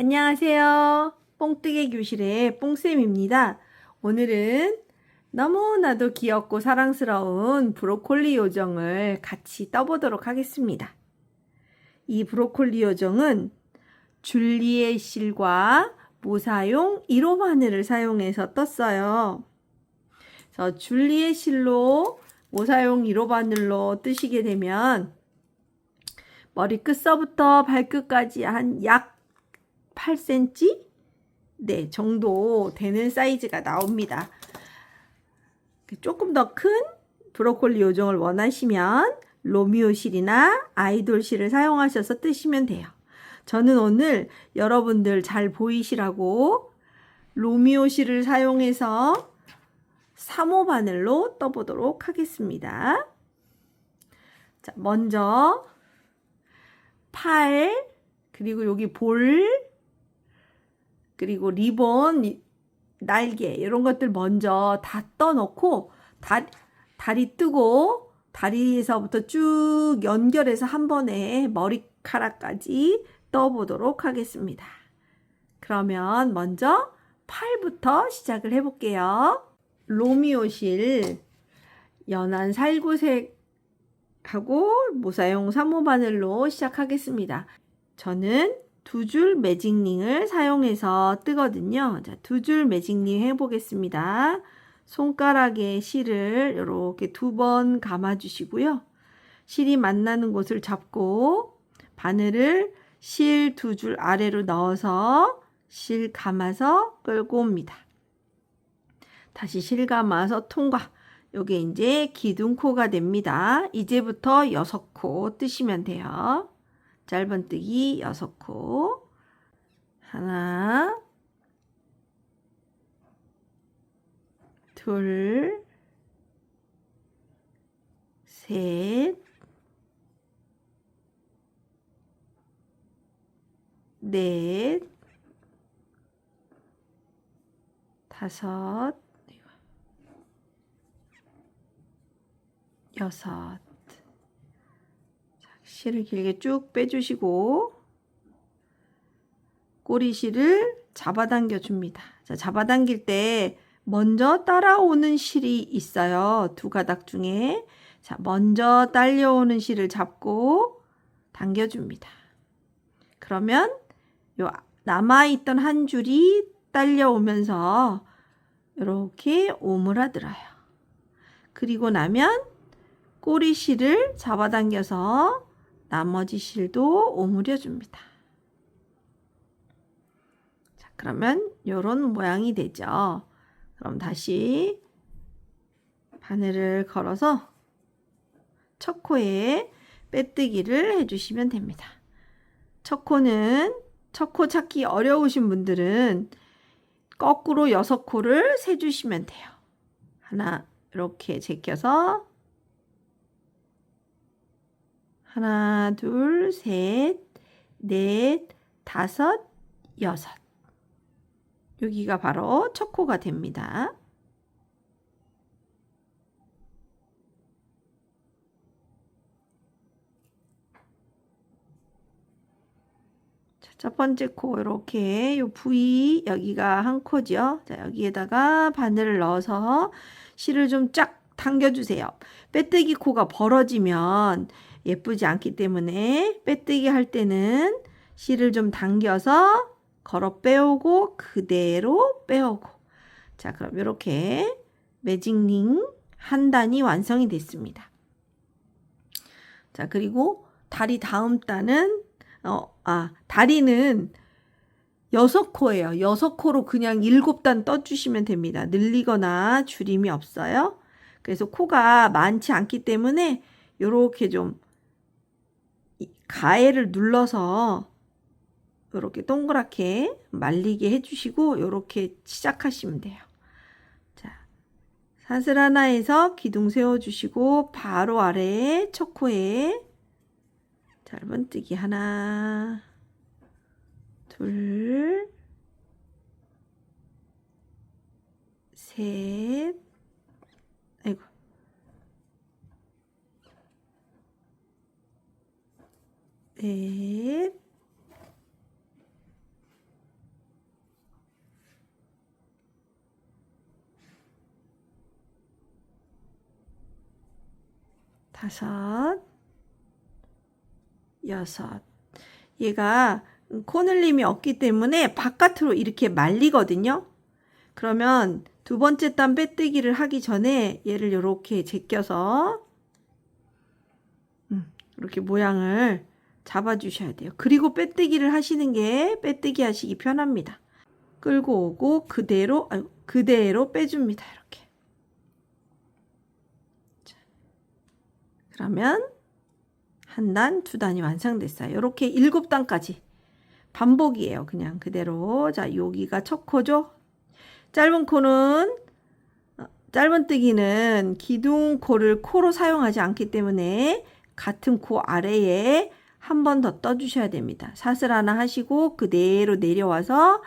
안녕하세요. 뽕뜨개 교실의 뽕쌤입니다. 오늘은 너무나도 귀엽고 사랑스러운 브로콜리 요정을 같이 떠보도록 하겠습니다. 이 브로콜리 요정은 줄리의 실과 모사용 1호 바늘을 사용해서 떴어요. 그래서 줄리의 실로 모사용 1호 바늘로 뜨시게 되면 머리 끝서부터 발끝까지 한 약 8cm? 네, 정도 되는 사이즈가 나옵니다. 조금 더 큰 브로콜리 요정을 원하시면 로미오 실이나 아이돌 실을 사용하셔서 뜨시면 돼요. 저는 오늘 여러분들 잘 보이시라고 로미오 실을 사용해서 3호 바늘로 떠보도록 하겠습니다. 자, 먼저 팔, 그리고 여기 볼, 그리고 리본, 날개 이런 것들 먼저 다 떠놓고 다리 뜨고 다리에서부터 쭉 연결해서 한 번에 머리카락까지 떠보도록 하겠습니다. 그러면 먼저 팔부터 시작을 해볼게요. 로미오 실 연한 살구색하고 모사용 3호 바늘로 시작하겠습니다. 저는 2줄 매직링을 사용해서 뜨거든요. 자, 2줄 매직링 해보겠습니다. 손가락에 실을 이렇게 2번 감아 주시고요. 실이 만나는 곳을 잡고 바늘을 실 2줄 아래로 넣어서 실 감아서 끌고 옵니다. 다시 실 감아서 통과. 요게 이제 기둥코가 됩니다. 이제부터 6코 뜨시면 돼요. 짧은뜨기 6코. 하나, 둘, 셋, 넷, 다섯, 여섯. 실을 길게 쭉 빼주시고 꼬리실을 잡아당겨 줍니다. 자, 잡아당길 때 먼저 따라오는 실이 있어요. 2가닥 중에. 자, 먼저 딸려오는 실을 잡고 당겨줍니다. 그러면 요 남아있던 한 줄이 딸려오면서 이렇게 오므라들어요. 그리고 나면 꼬리실을 잡아당겨서 나머지 실도 오므려 줍니다. 자, 그러면 이런 모양이 되죠. 그럼 다시 바늘을 걸어서 첫 코에 빼뜨기를 해주시면 됩니다. 첫 코는 첫 코 찾기 어려우신 분들은 거꾸로 6코를 세주시면 돼요. 하나 이렇게 제껴서 하나, 둘, 셋, 넷, 다섯, 여섯. 여기가 바로 첫 코가 됩니다. 자, 첫 번째 코 이렇게 요 부위 여기가 한 코죠. 자, 여기에다가 바늘을 넣어서 실을 좀 쫙 당겨주세요. 빼뜨기 코가 벌어지면 예쁘지 않기 때문에 빼뜨기 할 때는 실을 좀 당겨서 걸어 빼오고 그대로 빼오고. 자, 그럼 이렇게 매직링 한 단이 완성이 됐습니다. 자, 그리고 다리 다음 단은 다리는 6코예요. 6코로 그냥 7단 떠주시면 됩니다. 늘리거나 줄임이 없어요. 그래서 코가 많지 않기 때문에 이렇게 좀 가해를 눌러서 이렇게 동그랗게 말리게 해주시고 이렇게 시작하시면 돼요. 자, 사슬 하나에서 기둥 세워주시고 바로 아래에 첫 코에 짧은뜨기 하나, 둘, 셋, 아이고, 넷, 5, 6. 얘가 코늘림이 없기 때문에 바깥으로 이렇게 말리거든요. 그러면 두 번째 단 빼뜨기를 하기 전에 얘를 이렇게 제껴서 이렇게 모양을 잡아 주셔야 돼요. 그리고 빼뜨기를 하시는 게 빼뜨기 하시기 편합니다. 끌고 오고 그대로 빼줍니다. 이렇게. 자, 그러면 한 단, 두 단이 완성됐어요. 이렇게 7단까지 반복이에요. 그냥 그대로. 자, 여기가 첫 코죠. 짧은뜨기는 기둥코를 코로 사용하지 않기 때문에 같은 코 아래에 한 번 더 떠주셔야 됩니다. 사슬 하나 하시고 그대로 내려와서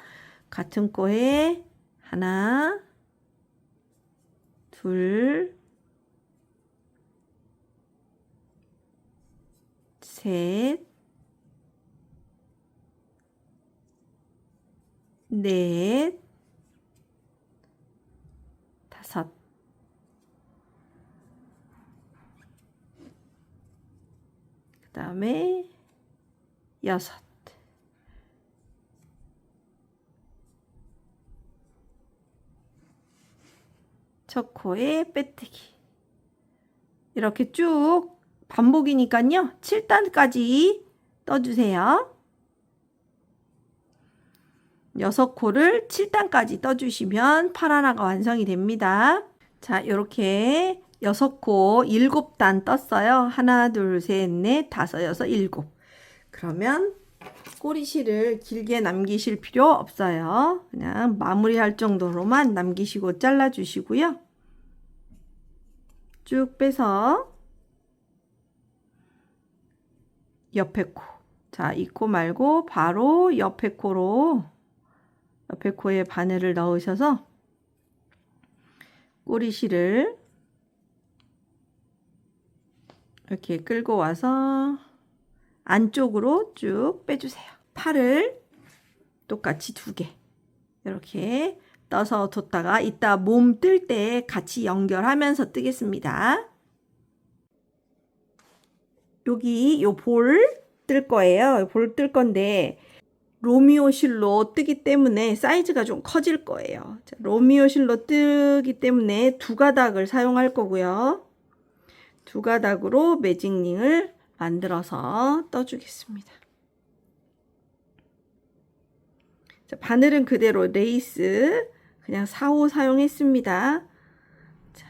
같은 코에 하나, 둘, 셋, 넷, 5. 그 다음에 6. 첫 코에 빼뜨기. 이렇게 쭉 반복이니까요. 7단까지 떠주세요. 6코를 7단까지 떠주시면 팔 하나가 완성이 됩니다. 자, 이렇게 6코 7단 떴어요. 하나, 둘, 셋, 넷, 다섯, 여섯, 7. 그러면 꼬리실을 길게 남기실 필요 없어요. 그냥 마무리할 정도로만 남기시고 잘라주시고요. 쭉 빼서 옆에 코. 자, 이 코 말고 바로 옆에 코에 바늘을 넣으셔서 꼬리실을 이렇게 끌고 와서 안쪽으로 쭉 빼주세요. 팔을 똑같이 2개 이렇게 떠서 뒀다가 이따 몸 뜰 때 같이 연결하면서 뜨겠습니다. 여기 요 볼 뜰 거예요. 볼 뜰 건데 로미오 실로 뜨기 때문에 사이즈가 좀 커질 거예요. 자, 로미오 실로 뜨기 때문에 2가닥을 사용할 거고요. 2가닥으로 매직링을 만들어서 떠주겠습니다. 자, 바늘은 그대로 레이스 그냥 4호 사용했습니다. 자,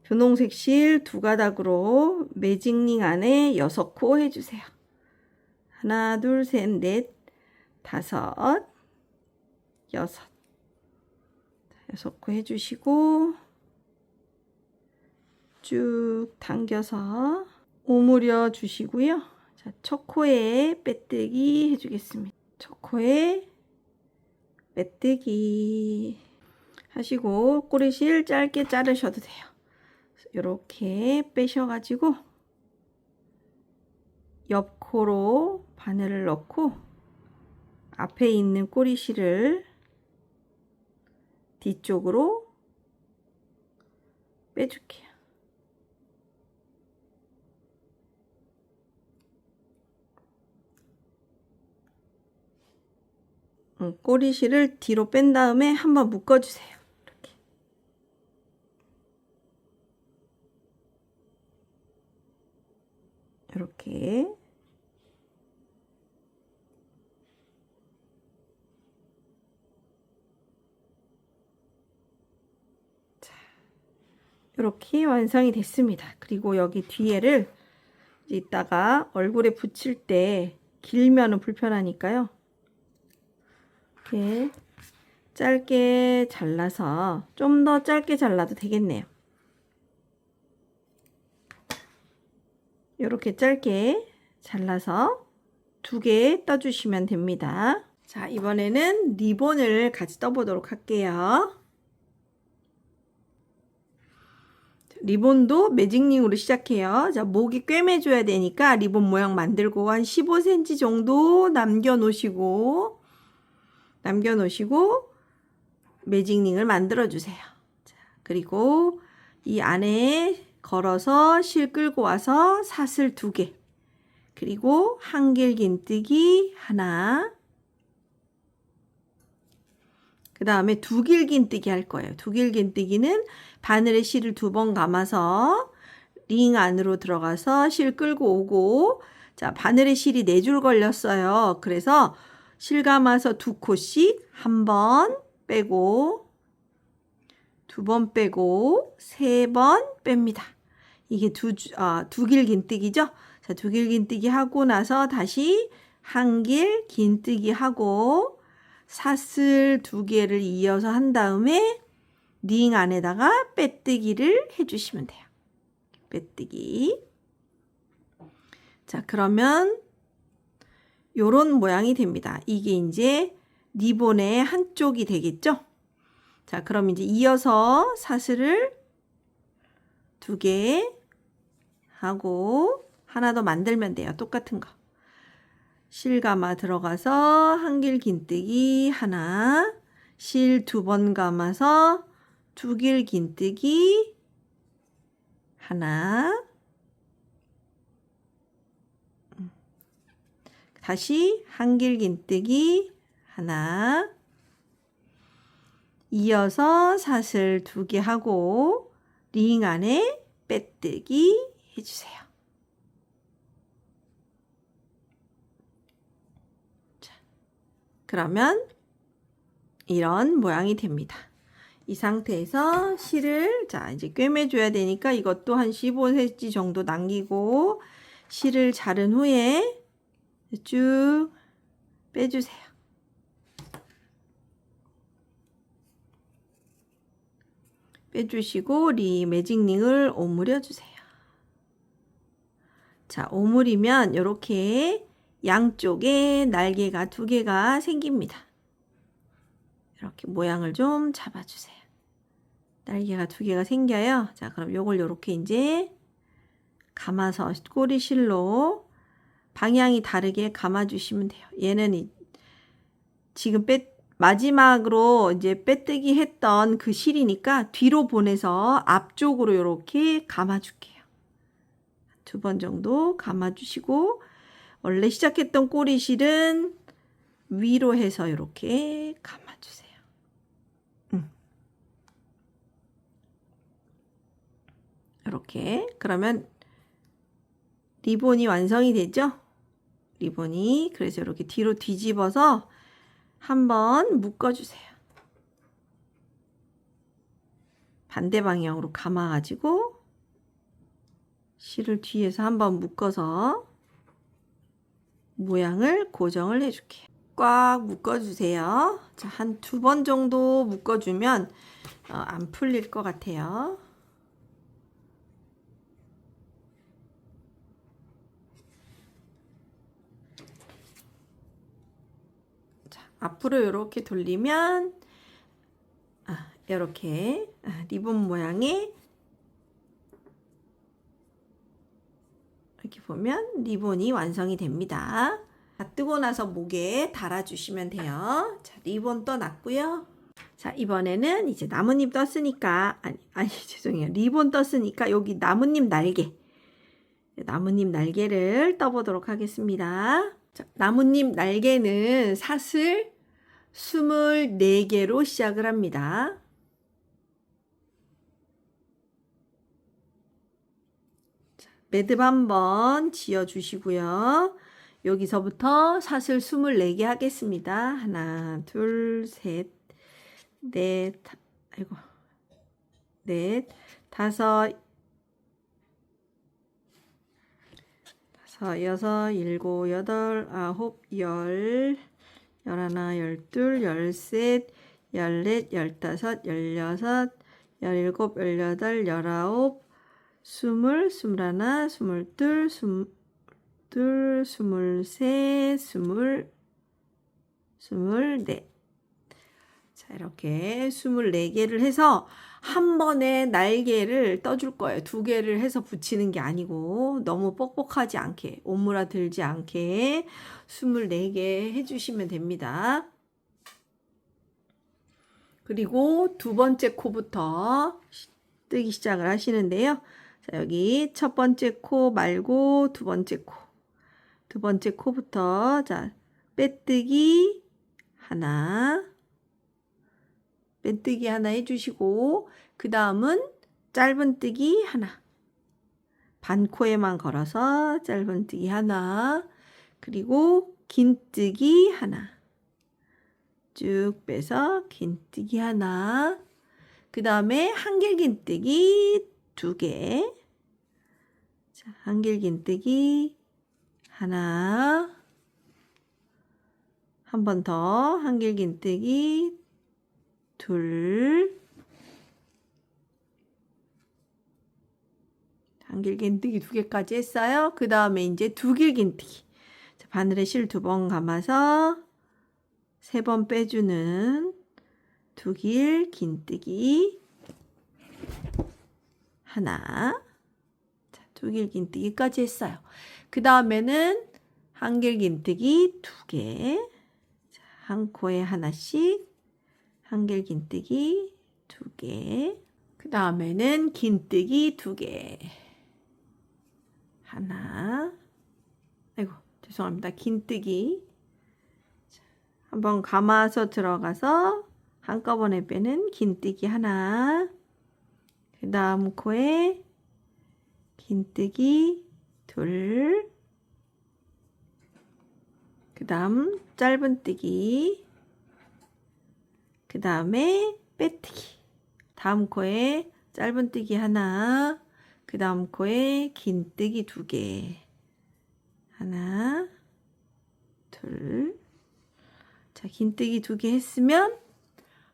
분홍색 실 2가닥으로 매직링 안에 6코 해주세요. 하나, 둘, 셋, 넷, 5, 6. 6코 해주시고 쭉 당겨서 오므려 주시고요. 자, 첫 코에 빼뜨기 해주겠습니다. 첫 코에 빼뜨기 하시고 꼬리실 짧게 자르셔도 돼요. 이렇게 빼셔가지고 옆 코로 바늘을 넣고 앞에 있는 꼬리실을 뒤쪽으로 빼줄게요. 꼬리실을 뒤로 뺀 다음에 한번 묶어주세요. 이렇게 자, 이렇게 완성이 됐습니다. 그리고 여기 뒤에를 이따가 얼굴에 붙일 때 길면은 불편하니까요. 이렇게 짧게 잘라서 좀 더 짧게 잘라도 되겠네요. 이렇게 짧게 잘라서 2개 떠주시면 됩니다. 자, 이번에는 리본을 같이 떠보도록 할게요. 리본도 매직링으로 시작해요. 자, 목이 꿰매줘야 되니까 리본 모양 만들고 한 15cm 정도 남겨놓으시고 매직링을 만들어 주세요. 자, 그리고 이 안에 걸어서 실 끌고 와서 사슬 2개, 그리고 한길긴뜨기 하나, 그 다음에 두길긴뜨기 할 거예요. 두길긴뜨기는 바늘에 실을 2번 감아서 링 안으로 들어가서 실 끌고 오고, 자, 바늘에 실이 4줄 걸렸어요. 그래서 실 감아서 2코씩 1번 빼고, 2번 빼고, 3번 뺍니다. 이게 두길긴뜨기죠. 자, 두길긴뜨기 하고 나서 다시 한길긴뜨기 하고 사슬 2개를 이어서 한 다음에 링 안에다가 빼뜨기를 해주시면 돼요. 빼뜨기. 자, 그러면 요런 모양이 됩니다. 이게 이제 리본의 한쪽이 되겠죠? 자, 그럼 이제 이어서 사슬을 2개 하고 하나 더 만들면 돼요. 똑같은 거. 실 감아 들어가서 한길긴뜨기 하나, 실 2번 감아서 두길긴뜨기 하나, 다시 한길긴뜨기 하나, 이어서 사슬 2개 하고 링 안에 빼뜨기 해주세요. 자, 그러면 이런 모양이 됩니다. 이 상태에서 실을 자 이제 꿰매줘야 되니까 이것도 한 15cm 정도 남기고 실을 자른 후에 쭉 빼주세요. 빼주시고 매직링을 오므려 주세요. 자, 오므리면 이렇게 양쪽에 날개가 2개가 생깁니다. 이렇게 모양을 좀 잡아주세요. 날개가 2개가 생겨요. 자, 그럼 요걸 이렇게 이제 감아서 꼬리실로 방향이 다르게 감아주시면 돼요. 얘는 지금 마지막으로 이제 빼뜨기 했던 그 실이니까 뒤로 보내서 앞쪽으로 이렇게 감아줄게요. 2번 정도 감아주시고, 원래 시작했던 꼬리실은 위로 해서 이렇게 감아주세요. 이렇게. 그러면 리본이 완성이 되죠? 리본이. 그래서 이렇게 뒤로 뒤집어서 한번 묶어주세요. 반대 방향으로 감아가지고 실을 뒤에서 한번 묶어서 모양을 고정을 해줄게요. 꽉 묶어주세요. 자, 한 2번 정도 묶어주면 안 풀릴 것 같아요. 자, 앞으로 이렇게 돌리면 이렇게 리본 모양의 이렇게 보면 리본이 완성이 됩니다. 자, 뜨고 나서 목에 달아주시면 돼요. 자, 리본 떠났고요. 자, 이번에는 이제 나뭇잎 떴으니까 죄송해요. 리본 떴으니까 여기 나뭇잎 날개를 떠보도록 하겠습니다. 자, 나뭇잎 날개는 사슬 24개로 시작을 합니다. 매듭 한번 지어 주시고요. 여기서부터 사슬 24개 하겠습니다. 하나, 둘, 셋, 넷, 넷, 다섯, 여섯, 일곱, 여덟, 아홉, 열하나, 열둘, 열셋, 열넷, 열다섯, 열여섯, 열일곱, 열여덟, 열아홉, 스물하나, 스물둘, 스물셋, 스물넷. 자, 이렇게 24개를 해서 한 번에 날개를 떠줄 거예요. 2개를 해서 붙이는 게 아니고 너무 뻑뻑하지 않게, 오므라들지 않게 24개 해주시면 됩니다. 그리고 2번째 코부터 뜨기 시작을 하시는데요. 자, 여기 첫 번째 코 말고 두 번째 코. 두 번째 코부터 자, 빼뜨기 하나. 빼뜨기 하나 해주시고 그 다음은 짧은뜨기 하나. 반코에만 걸어서 짧은뜨기 하나. 그리고 긴뜨기 하나. 쭉 빼서 긴뜨기 하나. 그 다음에 한길긴뜨기 2개. 자, 한길긴뜨기 하나. 한 번 더 한길긴뜨기 둘. 한길긴뜨기 2개까지 했어요. 그 다음에 이제 두길긴뜨기. 자, 바늘에 실 2번 감아서 3번 빼주는 두길긴뜨기 하나. 자, 두길긴뜨기까지 했어요. 그 다음에는 한길긴뜨기 2개. 자, 한 코에 하나씩 한길긴뜨기 2개. 그 다음에는 긴뜨기 2개. 하나. 아이고, 죄송합니다. 긴뜨기. 한번 감아서 들어가서 한꺼번에 빼는 긴뜨기 하나. 그 다음 코에 긴뜨기 둘. 그 다음 짧은뜨기. 그 다음에 빼뜨기. 다음 코에 짧은뜨기 하나. 그 다음 코에 긴뜨기 2개. 하나, 둘. 자, 긴뜨기 2개 했으면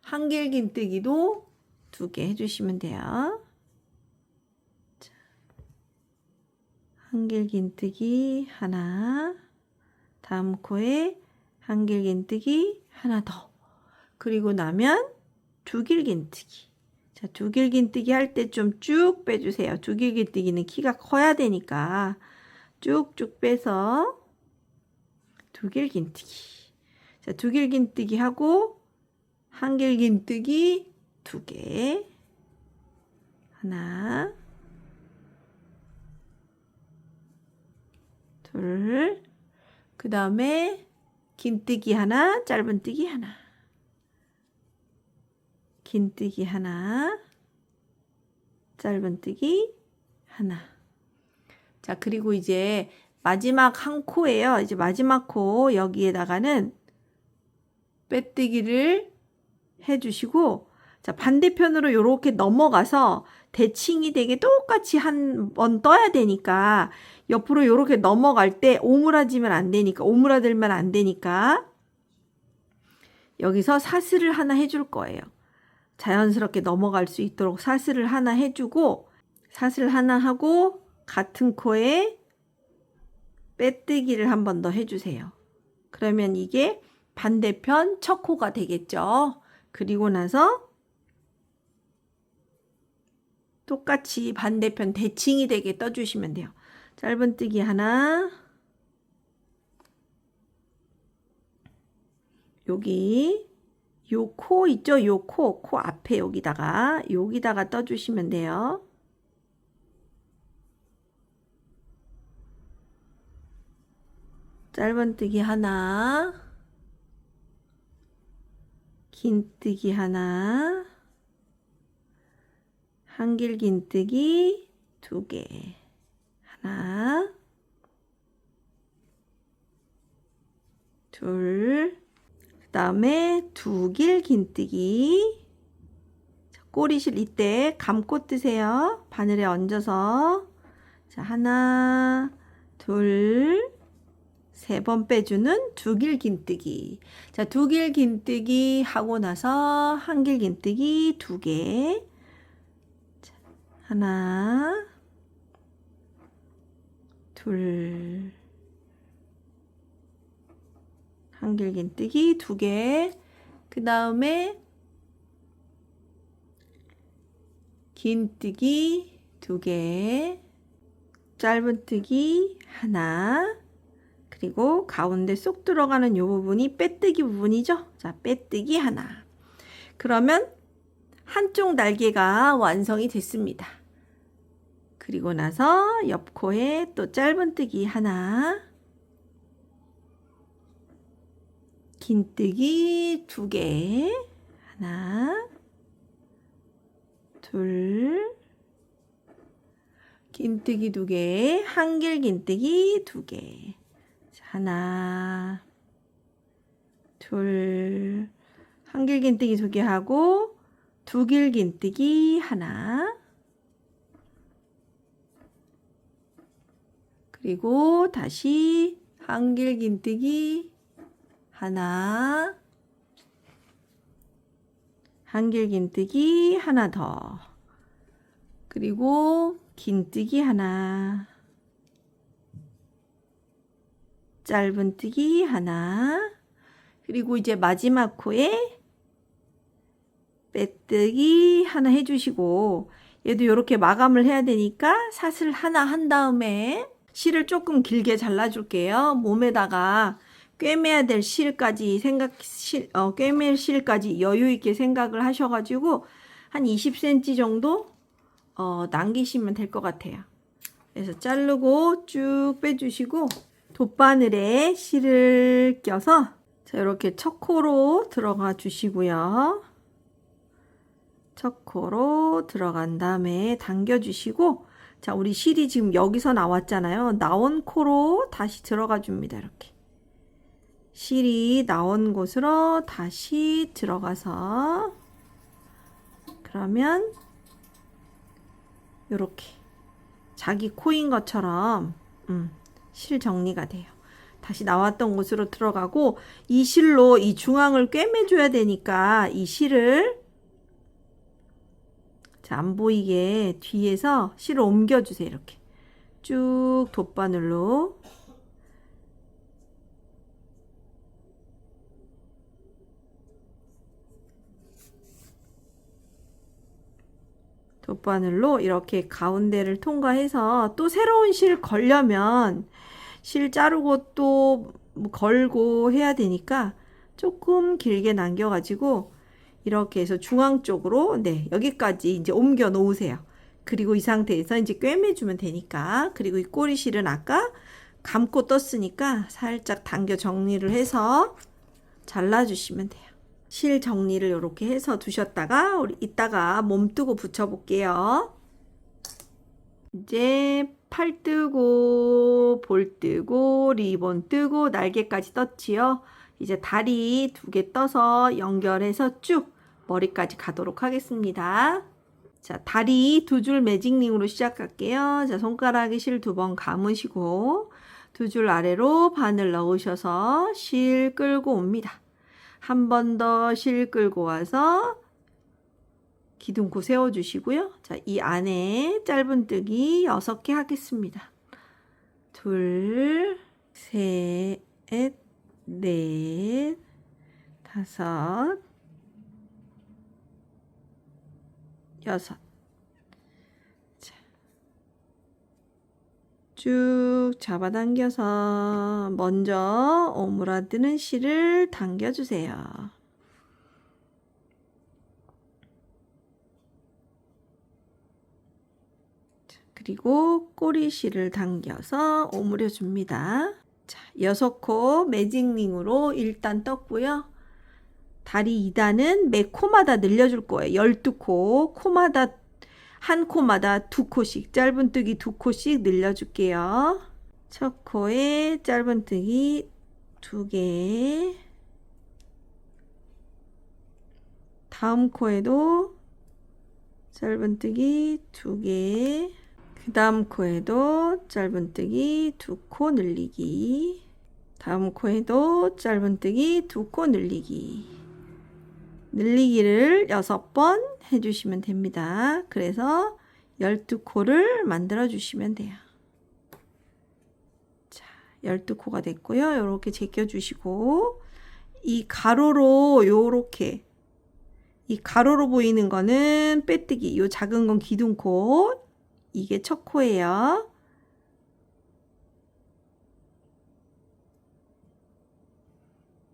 한길긴뜨기도 2개 해주시면 돼요. 자, 한길긴뜨기 하나. 다음 코에 한길긴뜨기 하나 더. 그리고 나면 두길긴뜨기. 자, 두길긴뜨기 할 때 좀 쭉 빼주세요. 두길긴뜨기는 키가 커야 되니까 쭉쭉 빼서 두길긴뜨기. 자, 두길긴뜨기 하고 한길긴뜨기 2개. 하나, 둘. 그 다음에 긴뜨기 하나, 짧은뜨기 하나. 긴뜨기 하나, 짧은뜨기 하나. 자, 그리고 이제 마지막 한 코예요. 이제 마지막 코 여기에다가는 빼뜨기를 해주시고, 자, 반대편으로 이렇게 넘어가서 대칭이 되게 똑같이 한 번 떠야 되니까 옆으로 이렇게 넘어갈 때 오므라지면 안 되니까, 오므라들면 안 되니까 여기서 사슬을 하나 해줄 거예요. 자연스럽게 넘어갈 수 있도록 사슬을 하나 해주고, 사슬 하나 하고 같은 코에 빼뜨기를 한 번 더 해주세요. 그러면 이게 반대편 첫 코가 되겠죠. 그리고 나서 똑같이 반대편 대칭이 되게 떠주시면 돼요. 짧은뜨기 하나. 여기 요 코 있죠? 요 코 앞에 여기다가 떠주시면 돼요. 짧은뜨기 하나. 긴뜨기 하나. 한길긴뜨기 2개. 하나. 둘. 그 다음에 두길긴뜨기. 꼬리실 이때 감고 뜨세요. 바늘에 얹어서. 자, 하나, 둘, 3번 빼주는 두길긴뜨기. 자, 두길긴뜨기 하고 나서 한길긴뜨기 2개. 자, 하나, 둘, 한길긴뜨기 2개. 그 다음에 긴뜨기 2개, 짧은뜨기 하나, 그리고 가운데 쏙 들어가는 요 부분이 빼뜨기 부분이죠. 자, 빼뜨기 하나. 그러면 한쪽 날개가 완성이 됐습니다. 그리고 나서 옆코에 또 짧은뜨기 하나, 긴뜨기 2개, 하나, 둘, 긴뜨기 2개, 한길 긴뜨기 2개, 하나, 둘, 한길 긴뜨기 2개 하고 두길 긴뜨기 하나, 그리고 다시 한길 긴뜨기 하나, 한길 긴뜨기 하나 더, 그리고 긴뜨기 하나, 짧은뜨기 하나, 그리고 이제 마지막 코에 빼뜨기 하나 해주시고, 얘도 이렇게 마감을 해야 되니까 사슬 하나 한 다음에 실을 조금 길게 잘라줄게요. 몸에다가 꿰매야 될 실까지 꿰맬 실까지 여유 있게 생각을 하셔가지고 한 20cm 정도 남기시면 될 것 같아요. 그래서 자르고 쭉 빼주시고 돗바늘에 실을 껴서 자, 이렇게 첫 코로 들어가 주시고요. 첫 코로 들어간 다음에 당겨 주시고, 자, 우리 실이 지금 여기서 나왔잖아요. 나온 코로 다시 들어가 줍니다. 이렇게. 실이 나온 곳으로 다시 들어가서, 그러면 이렇게 자기 코인 것처럼 실 정리가 돼요. 다시 나왔던 곳으로 들어가고, 이 실로 이 중앙을 꿰매줘야 되니까 이 실을 자, 안 보이게 뒤에서 실을 옮겨주세요. 이렇게 쭉 돗바늘로 이렇게 가운데를 통과해서 또 새로운 실 걸려면 실 자르고 또 뭐 걸고 해야 되니까 조금 길게 남겨가지고 이렇게 해서 중앙 쪽으로 네 여기까지 이제 옮겨 놓으세요. 그리고 이 상태에서 이제 꿰매주면 되니까. 그리고 이 꼬리실은 아까 감고 떴으니까 살짝 당겨 정리를 해서 잘라주시면 돼요. 실 정리를 이렇게 해서 두셨다가 우리 이따가 몸 뜨고 붙여 볼게요. 이제 팔 뜨고 볼 뜨고 리본 뜨고 날개까지 떴지요. 이제 다리 2개 떠서 연결해서 쭉 머리까지 가도록 하겠습니다. 자, 다리 2줄 매직링으로 시작할게요. 자, 손가락에 실 2번 감으시고 2줄 아래로 바늘 넣으셔서 실 끌고 옵니다. 한 번 더 실 끌고 와서 기둥코 세워주시고요. 자, 이 안에 짧은뜨기 6개 하겠습니다. 2, 셋, 넷, 5, 6. 자, 쭉 잡아당겨서 먼저 오므라드는 실을 당겨주세요. 그리고 꼬리실을 당겨서 오므려 줍니다. 자, 6코 매직링으로 일단 떴고요. 다리 2단은 매 코마다 늘려줄 거예요. 12코, 코마다 한 코마다 2코씩, 짧은뜨기 2코씩 늘려줄게요. 첫 코에 짧은뜨기 2개, 다음 코에도 짧은뜨기 2개, 그 다음 코에도 짧은뜨기 2코 늘리기, 다음 코에도 짧은뜨기 2코 늘리기. 늘리기를 6번 해주시면 됩니다. 그래서 12코를 만들어 주시면 돼요. 자, 12코가 됐고요. 이렇게 제껴주시고, 이 가로로 요렇게, 이 가로로 보이는 거는 빼뜨기, 요 작은 건 기둥코, 이게 첫 코예요.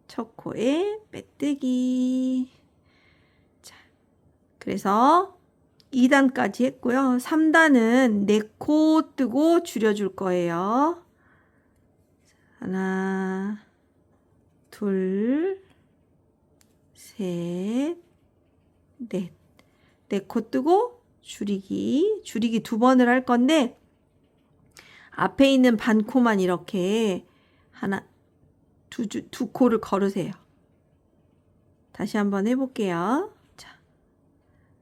첫 코에 빼뜨기. 자, 그래서 2단까지 했고요. 3단은 4코 뜨고 줄여줄 거예요. 하나, 둘, 셋, 넷. 4코 뜨고 줄이기 2번을 할 건데 앞에 있는 반코만 이렇게 두 코를 걸으세요. 다시 한번 해볼게요. 자,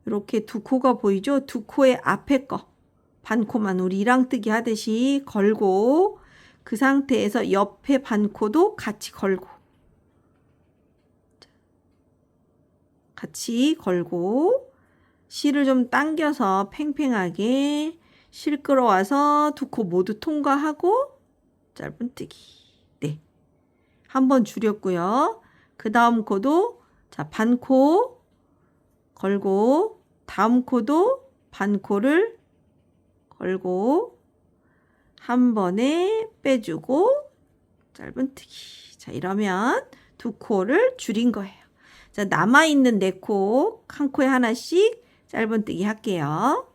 이렇게 2코가 보이죠? 2코의 앞에 거 반코만 우리 이랑뜨기 하듯이 걸고 그 상태에서 옆에 반코도 같이 걸고 실을 좀 당겨서 팽팽하게 실 끌어와서 2코 모두 통과하고 짧은뜨기. 네. 한번 줄였고요. 그 다음 코도 자 반코 걸고 다음 코도 반코를 걸고 한 번에 빼주고 짧은뜨기. 자 이러면 2코를 줄인 거예요. 자 남아있는 4코 한 코에 하나씩 짧은뜨기 할게요.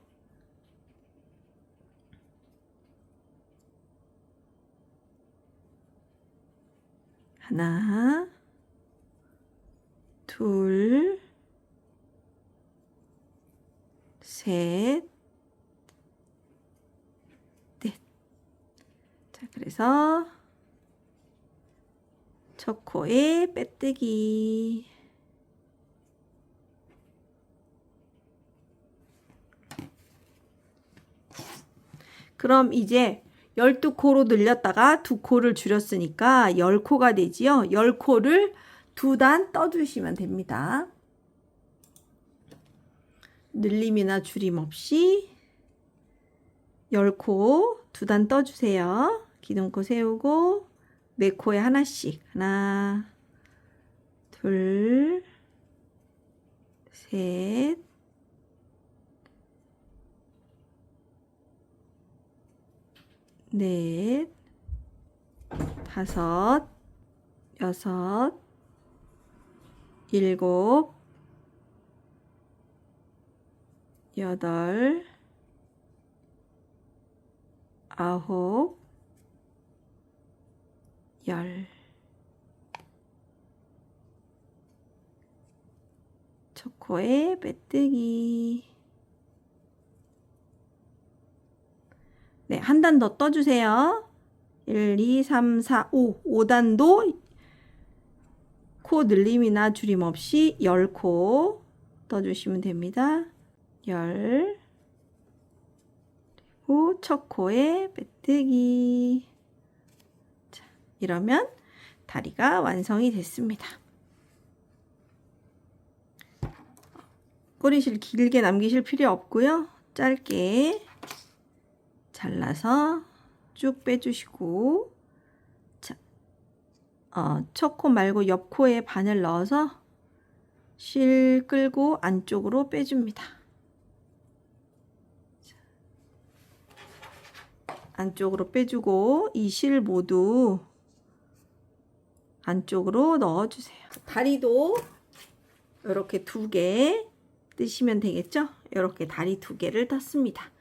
하나, 둘, 셋, 넷. 자, 그래서 첫 코에 빼뜨기. 그럼 이제 12코로 늘렸다가 2코를 줄였으니까 10코가 되지요. 10코를 2단 떠주시면 됩니다. 늘림이나 줄임 없이 10코 2단 떠주세요. 기둥코 세우고 4코에 하나씩. 하나, 둘, 셋, 넷, 다섯, 여섯, 일곱, 여덟, 아홉, 열. 첫 코에 빼뜨기. 네, 한 단 더 떠주세요. 1, 2, 3, 4, 5. 5단도 코 늘림이나 줄임 없이 10코 떠주시면 됩니다. 10. 그리고 첫 코에 빼뜨기. 자, 이러면 다리가 완성이 됐습니다. 꼬리실 길게 남기실 필요 없고요. 짧게 잘라서 쭉 빼주시고 자, 첫 코 말고 옆 코에 바늘 넣어서 실 끌고 안쪽으로 빼줍니다. 안쪽으로 빼주고 이 실 모두 안쪽으로 넣어주세요. 다리도 이렇게 2개 뜨시면 되겠죠? 이렇게 다리 2개를 떴습니다.